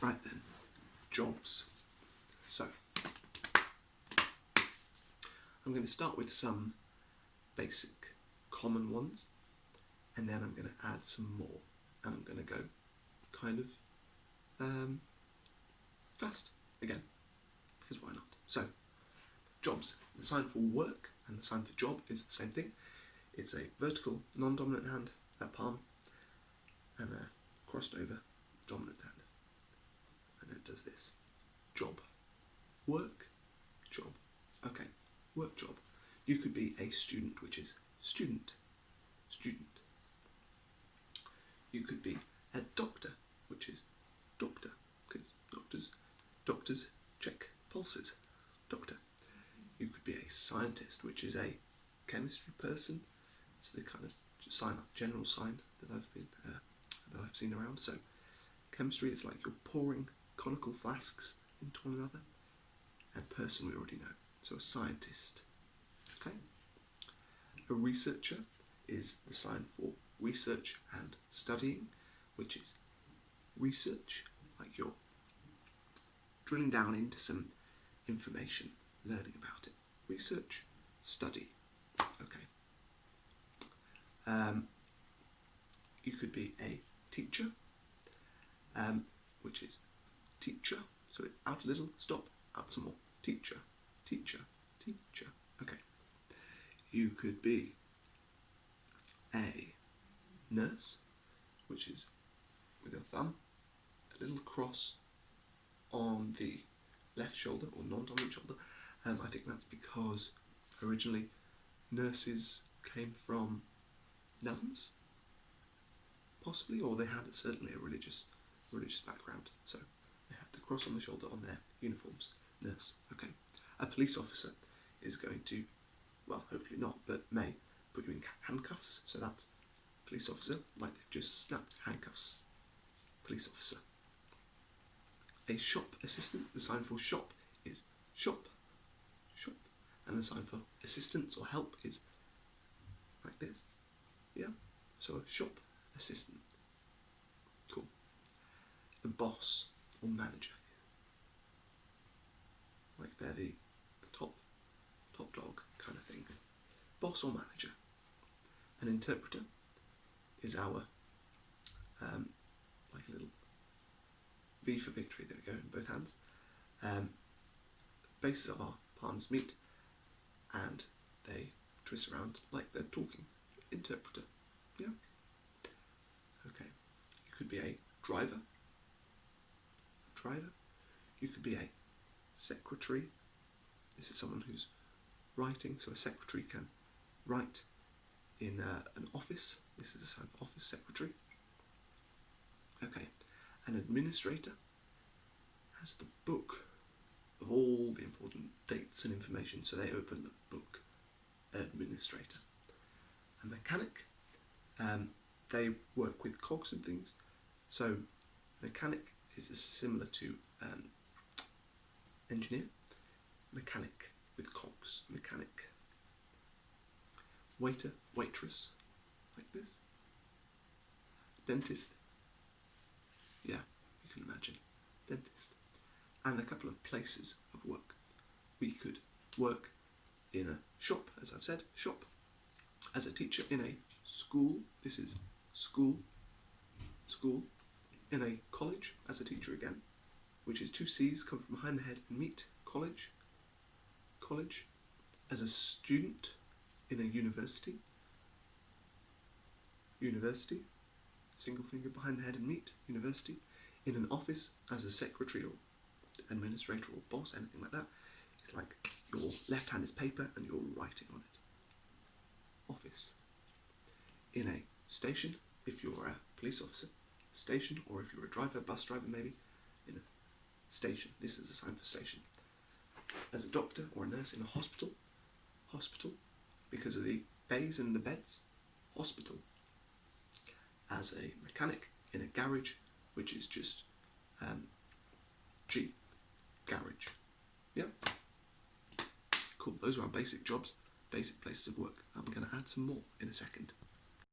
Right then, jobs. So, I'm going to start with some basic common ones, and then I'm going to add some more, and I'm going to go kind of fast again, because why not? So, jobs. The sign for work and the sign for job is the same thing. It's a vertical non-dominant hand, a palm, and a crossed over dominant hand. And it does this. Job. Work. Job. Okay. Work, job. You could be a student, which is student. Student. You could be a doctor, which is doctor, because doctors check pulses. Doctor. You could be a scientist, which is a chemistry person. It's the kind of general sign that I've seen around. So, chemistry is like you're pouring conical flasks into one another. And person we already know. So a scientist. Okay. A researcher is the sign for research and studying, which is research, like you're drilling down into some information, learning about it. Research, study. Okay. You could be a teacher, which is teacher. So it's out a little, stop, out some more. Teacher, teacher, teacher. Okay. You could be a nurse, which is with a thumb, a little cross on the left shoulder or non-dominant shoulder. I think that's because originally nurses came from nuns, possibly, or they had certainly a religious background. So they have the cross on the shoulder on their uniforms. Nurse. Okay. A police officer is going to, well, hopefully not, but may put you in handcuffs. So that's police officer, like they've just snapped handcuffs. Police officer. A shop assistant, the sign for shop is shop, shop, and the sign for assistance or help is like this. Yeah. So a shop assistant. Cool. The boss or manager. Like they're the top dog kind of thing. Boss or manager. An interpreter is our, like a little V for victory that we go in both hands. Bases of our palms meet and they twist around like they're talking. Interpreter. Yeah. Okay. You could be a driver. You could be a secretary. This is someone who's writing, so a secretary can write in an office. This is a sign for office secretary. Okay, an administrator has the book of all the important dates and information, so they open the book. Administrator. A mechanic, they work with cogs and things, so mechanic is similar to engineer. Mechanic with cogs. Mechanic. Waiter, waitress, like this. Dentist. Yeah, you can imagine. Dentist. And a couple of places of work. We could work in a shop, as I've said, shop. As a teacher in a school, this is school. School. In a college, as a teacher again, which is two C's come from behind the head and meet. College. College. As a student in a university. University. Single finger behind the head and meet. University. In an office as a secretary or administrator or boss, anything like that. It's like your left hand is paper and you're writing on it. Office. In a station, if you're a police officer. Station, or if you're a driver, bus driver maybe, in a station. This is a sign for station. As a doctor or a nurse in a hospital. Hospital, because of the bays and the beds. Hospital. As a mechanic in a garage, which is just G. Garage. Yeah? Cool, those are our basic jobs, basic places of work. I'm going to add some more in a second.